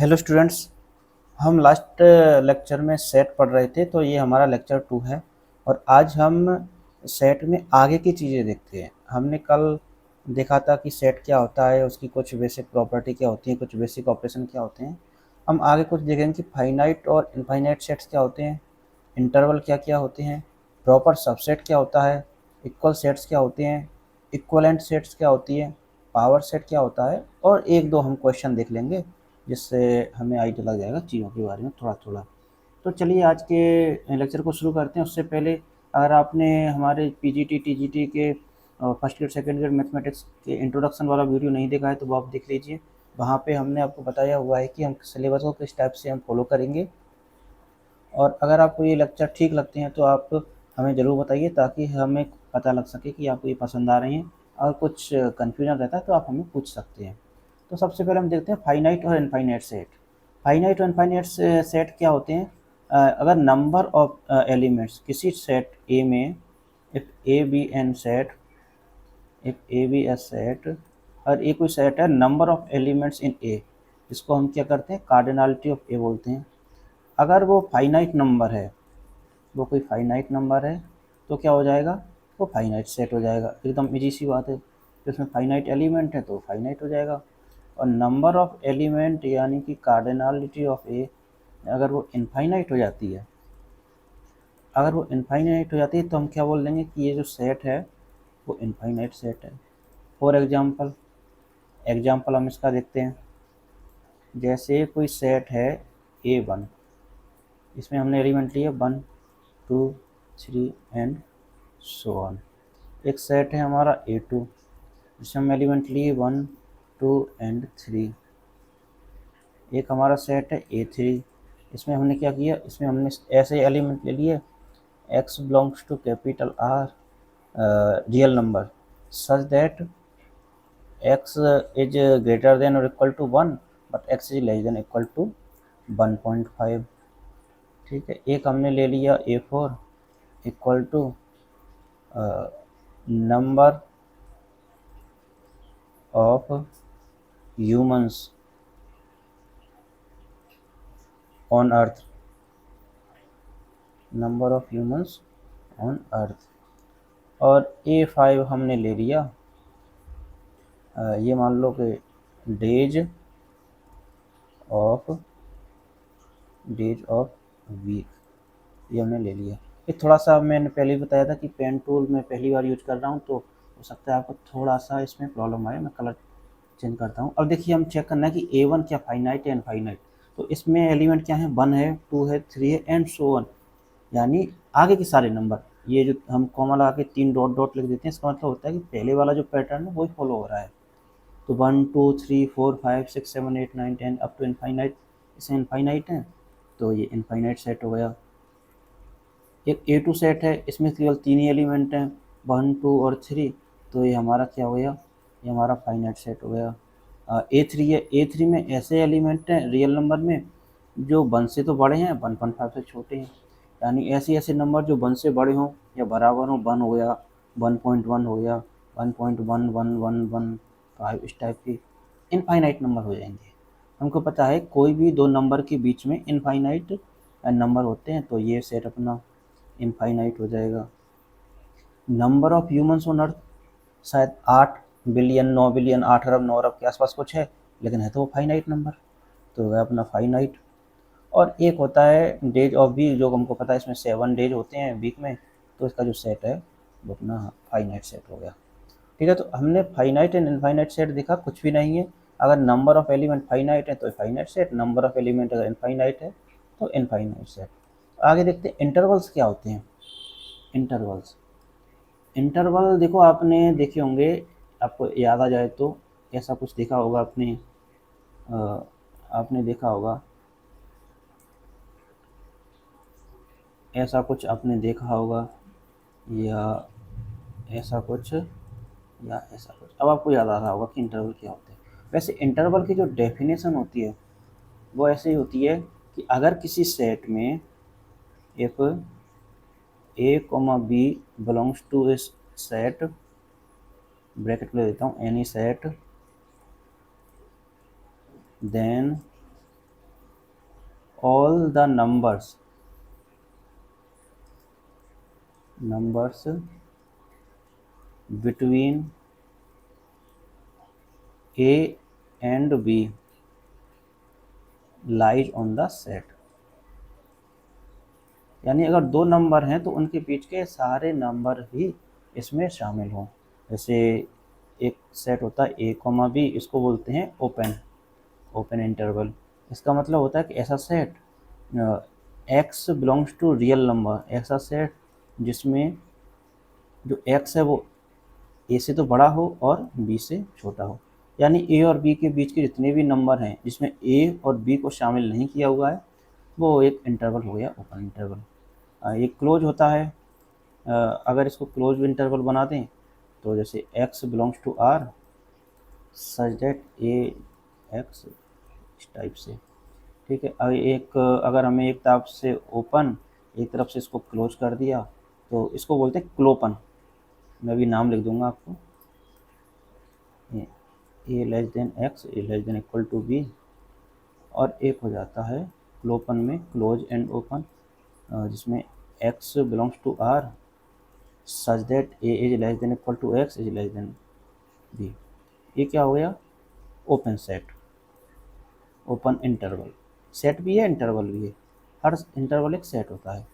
Hello students. हम last lecture में set पढ़ रहे थे, तो ये हमारा लेक्चर 2 है। और आज हम सेट में आगे की चीज़ें देखते हैं। हमने कल देखा था कि सेट क्या होता है, उसकी कुछ बेसिक प्रॉपर्टी क्या होती हैं, कुछ बेसिक ऑपरेशन क्या होते हैं। हम आगे कुछ देखेंगे कि फाइनाइट और इनफाइनाइट सेट्स क्या होते हैं, इंटरवल क्या क्या होते हैं, प्रॉपर सबसेट क्या होता है, इक्वल सेट्स क्या होते हैं, इक्वलेंट सेट्स क्या होती है, पावर सेट क्या होता है, और एक दो हम क्वेश्चन देख लेंगे जिससे हमें आइडिया लग जाएगा चीज़ों के बारे में थोड़ा थोड़ा। तो चलिए आज के लेक्चर को शुरू करते हैं। उससे पहले अगर आपने हमारे पीजीटी टीजीटी के first year second year mathematics के इंट्रोडक्शन वाला वीडियो नहीं देखा है तो वो आप देख लीजिए। वहाँ पे हमने आपको बताया हुआ है कि हम सिलेबस को किस टाइप से हम फॉलो करेंगे। और अगर आपको ये लेक्चर ठीक लगते हैं तो आप हमें ज़रूर बताइए, ताकि हमें पता लग सके कि आपको ये पसंद आ रहे हैं। और कुछ कन्फ्यूजन रहता है तो आप हमें पूछ सकते हैं। तो सबसे पहले हम देखते हैं फाइनाइट और इनफाइनाइट सेट। फाइनाइट और इनफाइनाइट सेट क्या होते हैं? अगर नंबर ऑफ एलिमेंट्स किसी सेट ए में, if A be an set, if A be as set, और ए कोई सेट है number of elements in A, इसको हम क्या करते हैं, कार्डिनलिटी ऑफ ए बोलते हैं। अगर वो फाइनाइट नंबर है, वो कोई फाइनाइट नंबर है, तो क्या हो जाएगा, वो फाइनाइट सेट हो जाएगा। एकदम इजी सी बात है। जिसमें फाइनाइट एलिमेंट है तो फाइनाइट हो जाएगा। और नंबर ऑफ एलिमेंट यानी कि कार्डिनलिटी ऑफ ए, अगर वो इनफाइनाइट हो जाती है, अगर वो इनफाइनाइट हो जाती है तो हम क्या बोल देंगे कि ये जो सेट है वो इनफाइनाइट सेट है। फॉर एग्जांपल, एग्जांपल हम इसका देखते हैं। जैसे कोई सेट है A1, इसमें हमने एलिमेंट लिए 1 2 3 एंड सो ऑन। एक सेट है हमारा A2, जिसमें हम एलिमेंट लिए 1 2 एंड 3। एक हमारा सेट है A3, इसमें हमने क्या किया, इसमें हमने ऐसे एलिमेंट ले लिए x belongs to capital R real number such that x is greater than और equal to 1 but x is less than equal to 1.5। ठीक है। एक हमने ले लिया A4 equal to number of humans on earth, number of humans on earth. और A5 हमने ले लिया, ये मान लो कि डेज ऑफ वीक, ये हमने ले लिया। ये थोड़ा सा मैंने पहले ही बताया था कि पेन टूल मैं पहली बार यूज कर रहा हूँ, तो हो सकता है आपको थोड़ा सा इसमें प्रॉब्लम आए। मैं कलर चेंज करता हूँ। अब देखिए, हम चेक करना है कि A1 क्या फाइनाइट है इनफाइनाइट। तो इसमें एलिमेंट क्या है, 1 है 2 है 3 है एंड सो ऑन, यानी आगे के सारे नंबर। ये जो हम कॉमा लगा के 3 डॉट डॉट लिख देते हैं, इसका मतलब होता है कि पहले वाला जो पैटर्न है वही फॉलो हो रहा है। तो 1 2 3 4 5 6 7 8 9 10 अप टू इनफाइनाइट, इसे इनफाइनाइट है तो ये इनफाइनाइट सेट हो गया। एक A2 सेट है, इसमें केवल 3 ही एलिमेंट हैं 1 2 और 3, तो ये हमारा क्या हो गया, ये हमारा फाइनाइट सेट हो गया। A3 है, A3 में ऐसे एलिमेंट हैं रियल नंबर में जो 1 से तो बड़े हैं 1.5 से छोटे हैं, यानी ऐसे ऐसे नंबर जो 1 से बड़े हों या बराबर हों, 1 हो गया 1.1 हो गया 1.11115, इस टाइप के इनफाइनाइट नंबर हो जाएंगे। हमको पता है कोई भी दो नंबर के बीच में इनफाइनाइट नंबर होते हैं, तो ये सेट अपना इनफाइनाइट हो जाएगा। नंबर ऑफ ह्यूमंस ऑन अर्थ शायद 8 बिलियन 9 बिलियन 8 अरब 9 अरब के आसपास कुछ है, लेकिन है तो वो फाइनाइट नंबर, तो वह अपना फाइनाइट। और एक होता है डेज ऑफ वीक, जो हमको पता है इसमें 7 डेज होते हैं वीक में, तो इसका जो सेट है वो अपना फाइनाइट सेट हो गया। ठीक है। तो हमने फाइनाइट एंड इनफाइनाइट सेट देखा, कुछ भी नहीं है। अगर नंबर ऑफ एलिमेंट फाइनाइट है तो finite set, number of element अगर इनफाइनाइट है तो इनफाइनाइट सेट। आगे देखते हैं इंटरवल्स क्या होते हैं। इंटरवल्स, इंटरवल देखो आपने देखे होंगे, आपको याद आ जाए तो ऐसा कुछ देखा होगा आपने, आपने देखा होगा, ऐसा कुछ आपने देखा होगा, या ऐसा कुछ, या ऐसा कुछ। अब आपको याद आ रहा होगा कि इंटरवल क्या होते हैं। वैसे इंटरवल की जो डेफिनेशन होती है वो ऐसे ही होती है कि अगर किसी सेट में if A comma B belongs to इस सेट, ब्रैकेट ले देता हूँ, any set, then all the numbers between A and B lies on the set. यानी अगर दो नंबर हैं तो उनके बीच के सारे नंबर भी इसमें शामिल हों। जैसे एक सेट होता है ए कॉमा बी, इसको बोलते हैं ओपन इंटरवल। इसका मतलब होता है कि ऐसा set X belongs to real number, ऐसा सेट जिसमें जो एक्स है वो ए से तो बड़ा हो और बी से छोटा हो। यानी ए और बी के बीच के जितने भी नंबर हैं जिसमें ए और बी को शामिल नहीं किया हुआ है वो एक इंटरवल हो गया, ओपन इंटरवल। ये क्लोज होता है। अगर इसको क्लोज इंटरवल बना दें तो जैसे x belongs to R such that A X, इस टाइप से। ठीक है। अगर हमें एक तरफ से ओपन, एक तरफ से इसको क्लोज कर दिया तो इसको बोलते हैं क्लोपन। मैं भी नाम लिख दूंगा आपको, A less than x, A less than equal to B. और एक हो जाता है क्लोपन में क्लोज एंड ओपन, जिसमें x belongs to R such that A is less than equal to x is less than B. ये क्या हो गया? Open set, open interval. Set भी है, इंटरवल भी है। हर इंटरवल एक सेट होता है।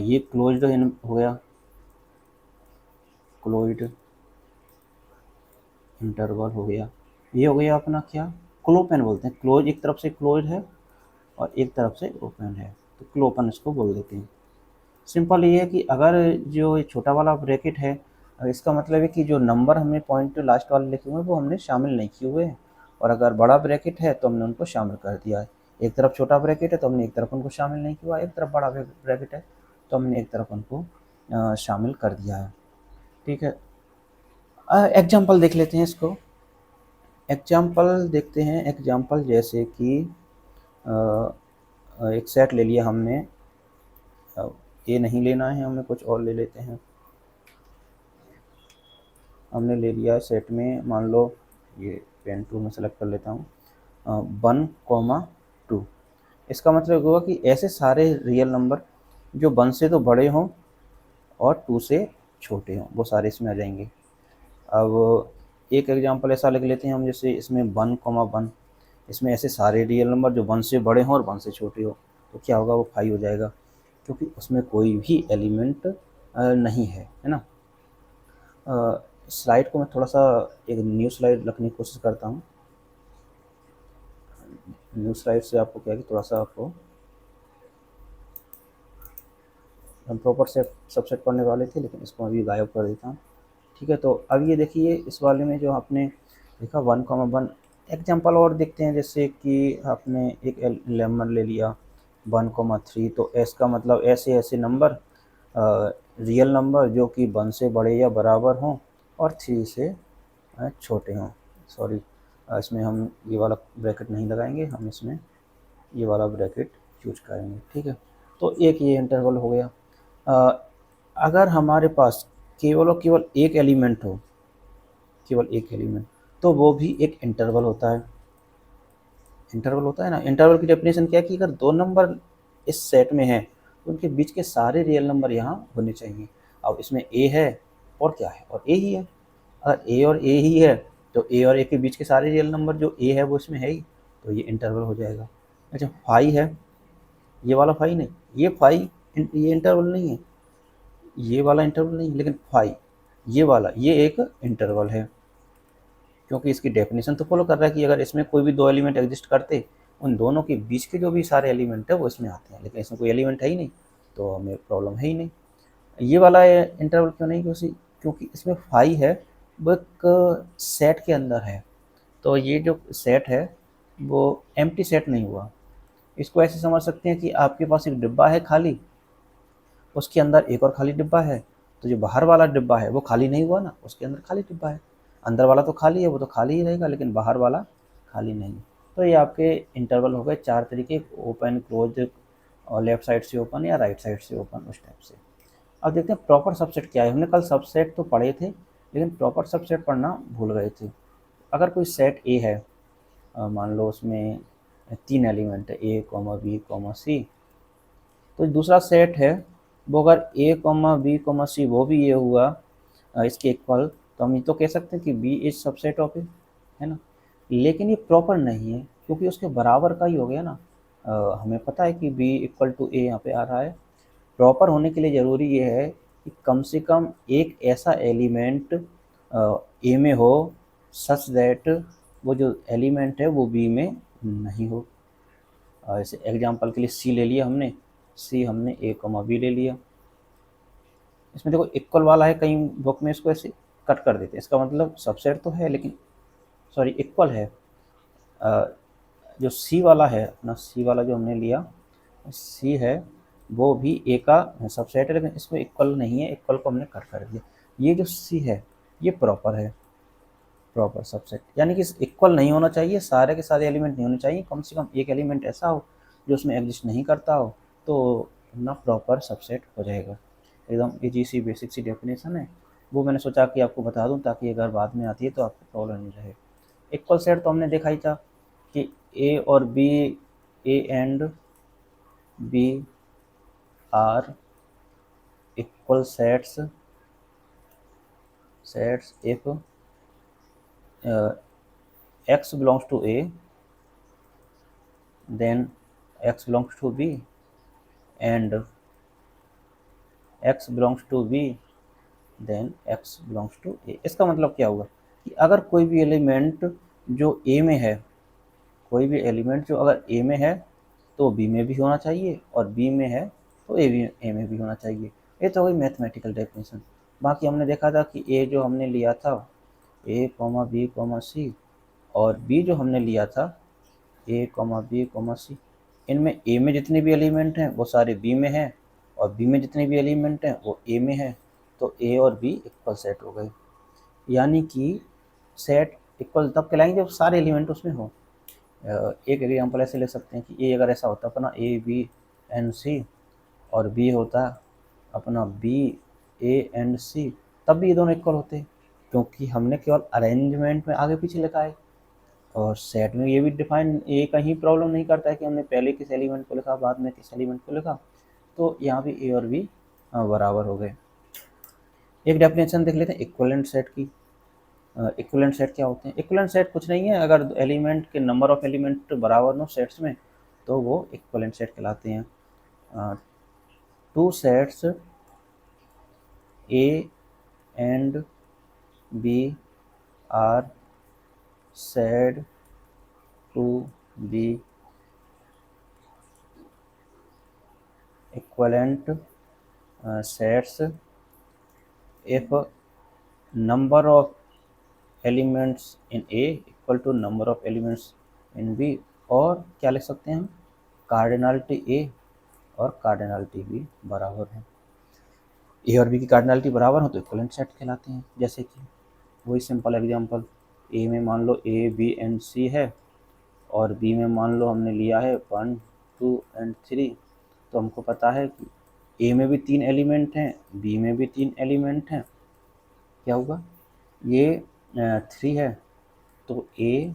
ये क्लोज्ड हो गया, क्लोज्ड इंटरवल हो गया। ये हो गया अपना क्या, क्लोपन बोलते हैं। क्लोज एक तरफ से क्लोज है और एक तरफ से ओपन है तो क्लोपन इसको बोल देते हैं। सिंपल ये है कि अगर जो ये छोटा वाला ब्रैकेट है, इसका मतलब है कि जो नंबर हमने पॉइंट लास्ट वाले लिखे हुए हैं वो हमने शामिल नहीं किए हुए हैं। और अगर बड़ा ब्रैकेट है तो हमने उनको शामिल कर दिया है। एक तरफ छोटा ब्रैकेट है तो हमने एक तरफ उनको शामिल नहीं किया, एक तरफ बड़ा ब्रैकेट है तो हमने एक तरफ उनको शामिल कर दिया है। ठीक है। एग्जाम्पल देख लेते हैं इसको। एग्जाम्पल देखते हैं। एग्जाम्पल जैसे कि एक सेट ले लिया हमने, ये नहीं लेना है हमें, कुछ और ले लेते हैं। हमने ले लिया है सेट में, मान लो ये पेन टू में सेलेक्ट कर लेता हूँ, 1,2। इसका मतलब होगा कि ऐसे सारे रियल नंबर जो 1 से तो बड़े हों और 2 से छोटे हों वो सारे इसमें आ जाएंगे। अब एक एग्जांपल ऐसा लिख लेते हैं हम, जैसे इसमें 1,1, इसमें ऐसे सारे रियल नंबर जो 1 से बड़े हों और 1 से छोटे हो तो क्या होगा, वो 5 हो जाएगा, क्योंकि उसमें कोई भी एलिमेंट नहीं है ना। स्लाइड को मैं थोड़ा सा एक न्यू स्लाइड रखने की कोशिश करता हूँ। न्यू स्लाइड से आपको क्या है कि थोड़ा सा आपको हम प्रॉपर सेट सबसेट पढ़ने वाले थे, लेकिन इसको अभी गायब कर देता हूँ। ठीक है। तो अब ये देखिए, इस वाले में जो आपने देखा 1,1 एग्जाम्पल और देखते हैं। जैसे कि आपने एक एलिमेंट ले लिया 1,3, तो एस का मतलब ऐसे ऐसे नंबर रियल नंबर जो कि 1 से बड़े या बराबर हों और 3 से छोटे हों। सॉरी, इसमें हम ये वाला ब्रैकेट नहीं लगाएंगे, हम इसमें ये वाला ब्रैकेट यूज करेंगे। ठीक है। तो एक ये इंटरवल हो गया। अगर हमारे पास केवल और केवल एक एलिमेंट हो, केवल एक एलिमेंट, तो वो भी एक इंटरवल होता है। इंटरवल होता है ना। इंटरवल की डेफिनेशन क्या है कि अगर दो नंबर इस सेट में हैं तो उनके बीच के सारे रियल नंबर यहाँ होने चाहिए। अब इसमें ए है और क्या है, और ए ही है। अगर ए और ए ही है तो ए और ए के बीच के सारे रियल नंबर जो ए है वो इसमें है ही, तो ये इंटरवल हो जाएगा। अच्छा, फाई है, ये वाला फाई नहीं, ये फाई, ये इंटरवल नहीं है, ये वाला इंटरवल नहीं, लेकिन फाई ये वाला, ये एक इंटरवल है, क्योंकि इसकी डेफिनेशन तो फॉलो कर रहा है कि अगर इसमें कोई भी दो एलिमेंट एग्जिस्ट करते, उन दोनों के बीच के जो भी सारे एलिमेंट है वो इसमें आते हैं, लेकिन इसमें कोई एलिमेंट है ही नहीं तो हमें प्रॉब्लम है ही नहीं। ये वाला इंटरवल क्यों नहीं, क्योंकि इसमें फाई है, वो एक सेट के अंदर है, तो ये जो सेट है वो एम्प्टी सेट नहीं हुआ। इसको ऐसे समझ सकते हैं कि आपके पास एक डिब्बा है खाली, उसके अंदर एक और खाली डिब्बा है, तो जो बाहर वाला डिब्बा है वो खाली नहीं हुआ ना, उसके अंदर खाली डिब्बा है। अंदर वाला तो खाली है, वो तो खाली ही रहेगा, लेकिन बाहर वाला खाली नहीं। तो ये आपके इंटरवल हो गए 4 तरीके, ओपन, क्लोज, और लेफ्ट साइड से ओपन या राइट साइड से ओपन, उस टाइप से। अब देखते हैं प्रॉपर सबसेट क्या है। हमने कल सबसेट तो पढ़े थे, लेकिन प्रॉपर सबसेट पढ़ना भूल गए थे। अगर कोई सेट ए है, मान लो उसमें तीन एलिमेंट है ए कॉमा बी कॉमा सी। तो दूसरा सेट है वो अगर ए कॉमा बी कॉमा सी वो भी ये हुआ इसके इक्वल, तो हम ये तो कह सकते हैं कि बी इज सबसेट ऑफ ए, है ना। लेकिन ये प्रॉपर नहीं है क्योंकि उसके बराबर का ही हो गया ना। हमें पता है कि बी इक्वल टू ए यहाँ पे आ रहा है। प्रॉपर होने के लिए ज़रूरी ये है कि कम से कम एक ऐसा एलिमेंट ए में हो सच दैट वो जो एलिमेंट है वो बी में नहीं हो। ऐसे एग्जांपल के लिए सी ले लिया हमने, सी हमने ए कॉमा बी ले लिया। इसमें देखो इक्वल वाला है, कहीं बुक में इसको ऐसे कट कर देते हैं, इसका मतलब सबसेट तो है लेकिन सॉरी इक्वल है। जो सी वाला है अपना, सी वाला जो हमने लिया सी है वो भी ए का सबसेट है लेकिन इसमें इक्वल नहीं है, इक्वल को हमने कट कर दिया। ये जो सी है ये प्रॉपर है, प्रॉपर सबसेट, यानी कि इक्वल नहीं होना चाहिए, सारे के सारे एलिमेंट नहीं होने चाहिए, कम से कम एक एलिमेंट ऐसा हो जो उसमें एग्जिस्ट नहीं करता हो, तो ना प्रॉपर सबसेट हो जाएगा। एकदम इजी सी बेसिक सी डेफिनेशन है, वो मैंने सोचा कि आपको बता दूं ताकि अगर बाद में आती है तो आपको प्रॉब्लम नहीं रहे। इक्वल सेट तो हमने देखा ही था कि ए और B, A and B are equal sets if x belongs to A, then x belongs to B and x belongs to B, then x belongs to A। इसका मतलब क्या हुआ कि अगर कोई भी एलिमेंट जो A में है, कोई भी एलिमेंट जो अगर A में है तो B में भी होना चाहिए और B में है तो A में भी होना चाहिए। ये तो हुई मैथमेटिकल डेफिनेशन। बाकी हमने देखा था कि A जो हमने लिया था A कॉमा बी कॉमा सी और B जो हमने लिया था A कॉमा बी कॉमा सी, इनमें A में जितने भी एलिमेंट हैं वो सारे B में हैं और B में जितने भी एलिमेंट हैं वो A में है, तो A और B इक्वल सेट हो गए। यानी कि सेट इक्वल तब कहलाएंगे जब सारे एलिमेंट उसमें हो। एक एग्जाम्पल ऐसे ले सकते हैं कि A अगर ऐसा होता अपना A B एंड C और B होता अपना B A एंड C, तब भी ये दोनों इक्वल होते क्योंकि हमने केवल अरेंजमेंट में आगे पीछे लिखा है। और सेट में ये भी डिफाइन, ये कहीं प्रॉब्लम नहीं करता है कि हमने पहले किस एलिमेंट को लिखा बाद में किस एलिमेंट को लिखा, तो यहाँ भी ए और बी बराबर हो गए। एक डेफिनेशन देख लेते हैं इक्विवेलेंट सेट की। इक्विवेलेंट सेट क्या होते हैं? इक्विवेलेंट सेट कुछ नहीं है, अगर एलिमेंट के नंबर ऑफ एलिमेंट बराबर हो सेट्स में तो वो इक्विवेलेंट सेट कहलाते हैं। Two sets A and B are said to be equivalent sets if number of elements in A equal to number of elements in B, और क्या लिख सकते हैं हम, कार्डिनलिटी A और कार्डिनलिटी B बराबर है। ए और बी की कार्डिनलिटी बराबर हो तो इक्विवेलेंट सेट कहलाते हैं। जैसे कि वही सिंपल एग्जांपल, ए में मान लो ए बी एंड सी है और बी में मान लो हमने लिया है 1 2 एंड 3, तो हमको पता है कि ए में भी 3 एलिमेंट हैं, बी में भी 3 एलिमेंट हैं। क्या होगा, ये 3 है तो A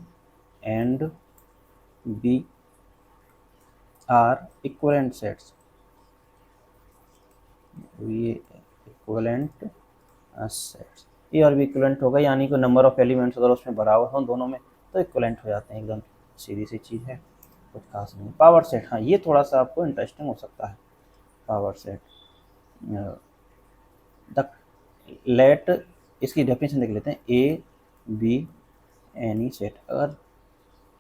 and B are equivalent sets, ये इक्विवेलेंट सेट्स, ए और बी इक्विवेलेंट होगा, यानी कि नंबर ऑफ एलिमेंट्स अगर उसमें बराबर हो दोनों में तो इक्विवेलेंट हो जाते हैं। एकदम सीधी सी चीज़ है, कुछ खास नहीं। पावर सेट, हाँ ये थोड़ा सा आपको इंटरेस्टिंग हो सकता है। पावर सेट द लेट, इसकी डेफिनेशन देख लेते हैं। ए बी एनी सेट, अगर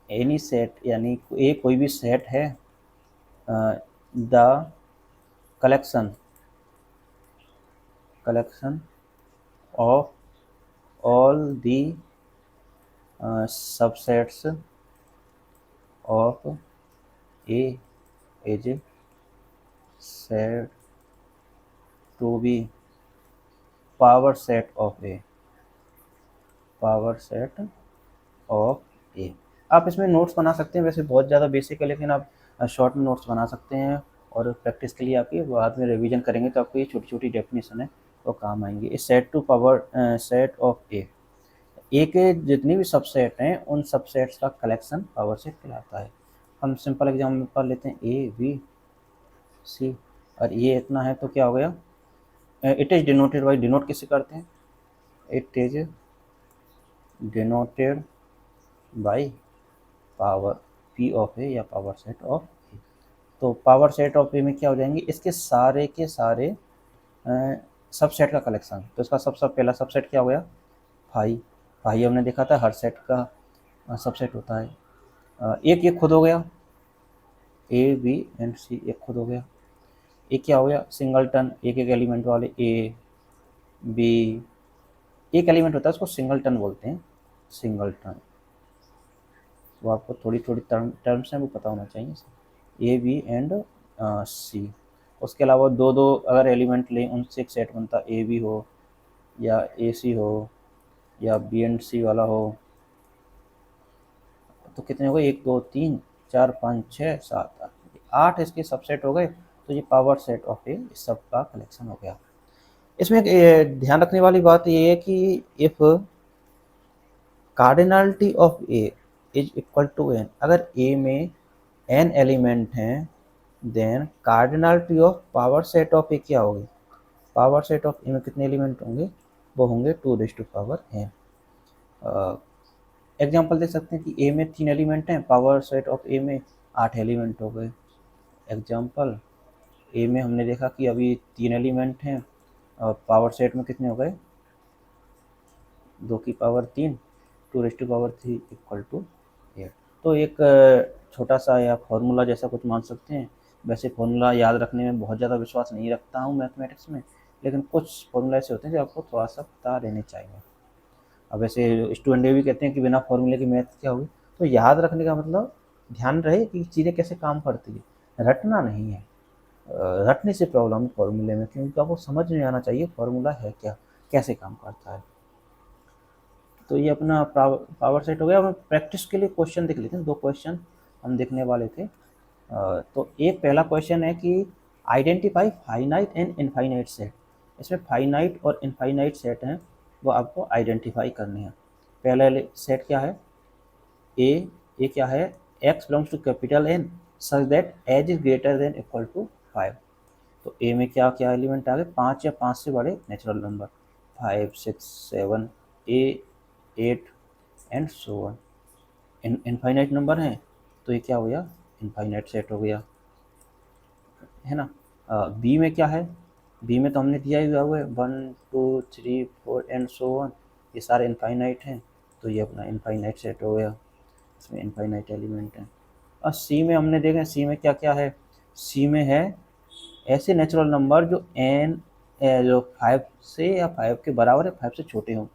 एनी सेट यानी ए कोई भी सेट है, the collection of all the subsets of A is said to be power set of A, power set of A. आप इसमें नोट्स बना सकते हैं, वैसे बहुत ज़्यादा बेसिक है लेकिन आप शॉर्ट में नोट्स बना सकते हैं और प्रैक्टिस के लिए आपकी बाद में रिवीजन करेंगे तो आपको ये छोटी छोटी डेफिनेशन है वो काम आएंगी। A set to power set of A के जितने भी सबसेट हैं उन सबसेट्स का कलेक्शन पावर सेट कहलाता है। हम सिंपल एग्जाम्पल लेते हैं ए बी सी, और ये इतना है तो क्या हो गया, it is denoted by, denote किससे करते हैं, it is denoted by power P of A या पावर सेट ऑफ ए। तो पावर सेट ऑफ ए में क्या हो जाएंगे, इसके सारे के सारे सबसेट का कलेक्शन। तो इसका सबसे पहला सबसेट क्या हो गया, फाइव। फाइव हमने देखा था हर सेट का सबसेट होता है। एक एक खुद हो गया, ए बी एंड सी एक खुद हो गया। एक क्या हो गया, सिंगलटन, एक एक एलिमेंट वाले ए बी, एक एलिमेंट होता है उसको सिंगलटन बोलते हैं, सिंगलटन। वो आपको थोड़ी थोड़ी टर्म्स हैं वो पता होना चाहिए, ए बी एंड सी। उसके अलावा दो दो अगर एलिमेंट लें उनसे एक सेट बनता, ए बी हो या ए सी हो या बी एंड सी वाला हो। तो कितने हो गए, एक दो तीन चार पाँच छः सात आठ, आठ इसके सबसेट हो गए। तो ये पावर सेट ऑफ ए इस सब का कलेक्शन हो गया। इसमें एक ध्यान रखने वाली बात ये है कि if cardinality of A is equal to n, अगर ए में एन एलिमेंट हैं then cardinality of power set of A क्या होगी, पावर सेट ऑफ ए में कितने एलिमेंट होंगे, वो होंगे 2⁻n। एग्जाम्पल देख सकते हैं कि ए में 3 एलिमेंट हैं, पावर सेट ऑफ ए में 8 एलिमेंट हो गए। एग्जाम्पल ए में हमने देखा कि अभी 3 एलिमेंट हैं और पावर सेट में कितने हो गए, 2 की पावर 3, 2⁻³ इक्वल टू 8। तो एक छोटा सा या फॉर्मूला जैसा कुछ मान सकते हैं। वैसे फॉर्मूला याद रखने में बहुत ज़्यादा विश्वास नहीं रखता हूँ मैथमेटिक्स में, लेकिन कुछ फॉर्मूला ऐसे होते हैं जो आपको थोड़ा सा पता रहने चाहिए। अब वैसे स्टूडेंट ये भी कहते हैं कि बिना फॉर्मूले की मैथ क्या होगी, तो याद रखने का मतलब ध्यान रहे कि चीज़ें कैसे काम करती है, रटना नहीं है। रटने से प्रॉब्लम है फॉर्मूले में, क्योंकि आपको समझ में आना चाहिए फॉर्मूला है क्या, कैसे काम करता है। तो ये अपना पावर सेट हो गया। अब प्रैक्टिस के लिए क्वेश्चन देख लेते हैं, 2 क्वेश्चन हम देखने वाले थे। तो एक पहला क्वेश्चन है कि identify finite and infinite set. इसमें फाइनाइट और इनफाइनाइट सेट हैं, वो आपको आइडेंटिफाई करने हैं। पहला सेट क्या है, ए क्या है, x belongs to capital N such that x is greater than equal to 5। तो ए में क्या क्या एलिमेंट आ गए, 5 या 5 से बड़े natural number, 5 6 7 8 and so on. Infinite number हैं तो ये क्या हो गया, इनफाइनाइट सेट हो गया, है ना। बी में क्या है, बी में तो हमने दिया ही हुआ है 1 2 3 4 एंड सो ऑन, ये सारे इनफाइनाइट हैं तो ये अपना इनफाइनाइट सेट हो गया, इसमें इनफाइनाइट एलिमेंट हैं। और सी में हमने देखा, सी में क्या क्या है, सी में है ऐसे नेचुरल नंबर जो एन जो 5 से या 5 के बराबर है, 5 से छोटे हों।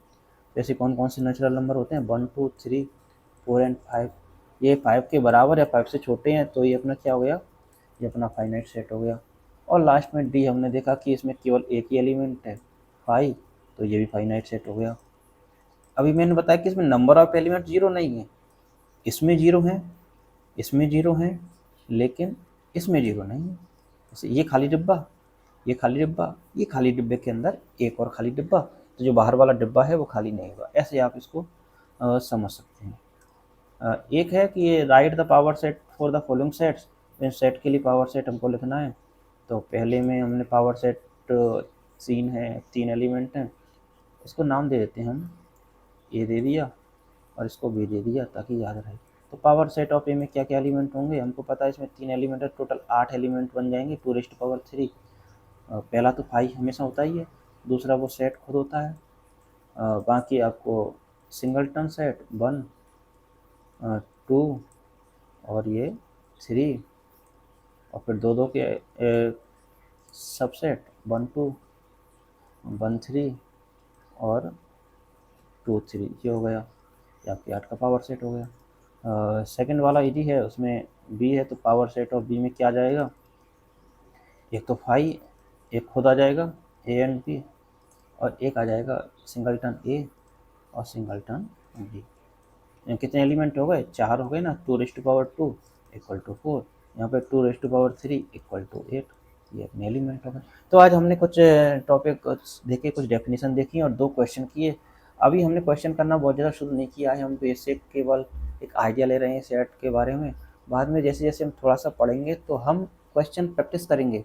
जैसे कौन कौन से नेचुरल नंबर होते हैं, 1 2 3 4 एंड 5, ये 5 के बराबर या 5 से छोटे हैं तो ये अपना क्या हो गया, ये अपना फाइनाइट सेट हो गया। और लास्ट में डी हमने देखा कि इसमें केवल एक ही एलिमेंट है 5, तो ये भी फाइनाइट सेट हो गया। अभी मैंने बताया कि इसमें नंबर ऑफ एलिमेंट 0 नहीं है, इसमें 0 है, इसमें 0 है, लेकिन इसमें 0 नहीं है। जैसे ये खाली डिब्बा, ये खाली डिब्बा, ये खाली डिब्बे के अंदर एक और खाली डिब्बा, तो जो बाहर वाला डिब्बा है वो खाली नहीं होगा। ऐसे आप इसको समझ सकते हैं। एक है कि ये right the power set for the following sets, in set के लिए पावर सेट हमको लिखना है। तो पहले में हमने पावर सेट 3 है, 3 एलिमेंट हैं, इसको नाम दे देते हैं हम, ए दे दिया और इसको बी दे दिया ताकि याद रहे। तो पावर सेट ऑफ ए में क्या क्या एलिमेंट होंगे, हमको पता है इसमें 3 एलिमेंट है, टोटल 8 एलिमेंट बन जाएंगे 2⁻3। पहला तो 5 हमेशा होता ही है, दूसरा वो सेट खुद होता है, बाकी आपको सिंगलटन सेट 1 2 और ये 3, और फिर दो के सबसेट 1 2 1 3 और 2 3, ये हो गया, ये आपके 8 का पावर सेट हो गया। सेकंड वाला इजी है, उसमें बी है तो पावर सेट ऑफ बी में क्या आ जाएगा, एक तो 5 एक खुद आ जाएगा ए एंड बी, और एक आ जाएगा सिंगलटन ए और सिंगलटन बी। कितने एलिमेंट हो गए, 4 हो गए ना, 2⁻2 इक्वल टू 4, यहाँ पे 2⁻3 इक्वल टू 8, ये अपने एलिमेंट हो गए। तो आज हमने कुछ टॉपिक देखे, कुछ डेफिनेशन देखी और 2 क्वेश्चन किए। अभी हमने क्वेश्चन करना बहुत ज़्यादा शुरू नहीं किया है, हम बेसिक केवल एक आइडिया ले रहे हैं सेट के बारे में, बाद में जैसे जैसे हम थोड़ा सा पढ़ेंगे तो हम क्वेश्चन प्रैक्टिस करेंगे।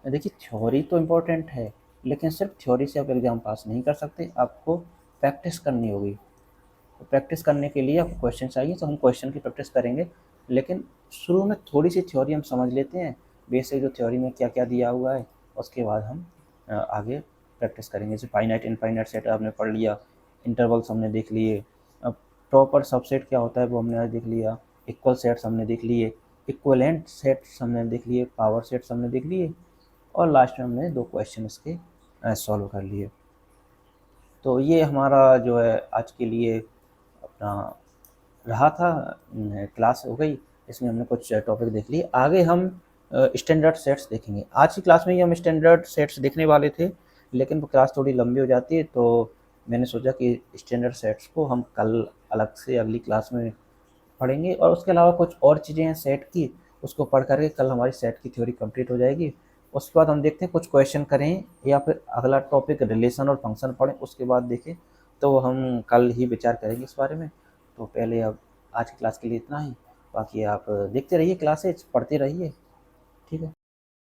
देखिए थ्योरी तो इम्पोर्टेंट है, लेकिन सिर्फ थ्योरी से आप एग्ज़ाम पास नहीं कर सकते, आपको प्रैक्टिस करनी होगी। तो प्रैक्टिस करने के लिए आपको क्वेश्चन चाहिए, तो हम क्वेश्चन की प्रैक्टिस करेंगे। लेकिन शुरू में थोड़ी सी थ्योरी हम समझ लेते हैं, बेसिक जो थ्योरी में क्या क्या दिया हुआ है, उसके बाद हम आगे प्रैक्टिस करेंगे। जैसे फाइनाइट इनफाइनाइट सेट आपने पढ़ लिया, इंटरवल्स हमने देख लिए, अब प्रॉपर सबसेट क्या होता है वो हमने आज देख लिया, इक्वल सेट्स हमने देख लिए, इक्वलेंट सेट्स हमने देख लिए, पावर सेट्स हमने देख लिए, और लास्ट में हमने 2 क्वेश्चन इसके सॉल्व कर लिए। तो ये हमारा जो है आज के लिए अपना रहा था, क्लास हो गई, इसमें हमने कुछ टॉपिक देख लिए। आगे हम स्टैंडर्ड सेट्स देखेंगे। आज की क्लास में ही हम स्टैंडर्ड सेट्स देखने वाले थे, लेकिन वो क्लास थोड़ी लंबी हो जाती है, तो मैंने सोचा कि स्टैंडर्ड सेट्स को हम कल अलग से अगली क्लास में पढ़ेंगे। और उसके अलावा कुछ और चीज़ें हैं सेट की, उसको पढ़ करके कल हमारी सेट की थ्योरी कंप्लीट हो जाएगी। उसके बाद हम देखते हैं कुछ क्वेश्चन करें या फिर अगला टॉपिक रिलेशन और फंक्शन पढ़ें, उसके बाद देखें, तो हम कल ही विचार करेंगे इस बारे में। तो पहले अब आज की क्लास के लिए इतना ही, बाकी आप देखते रहिए, क्लासेज पढ़ते रहिए।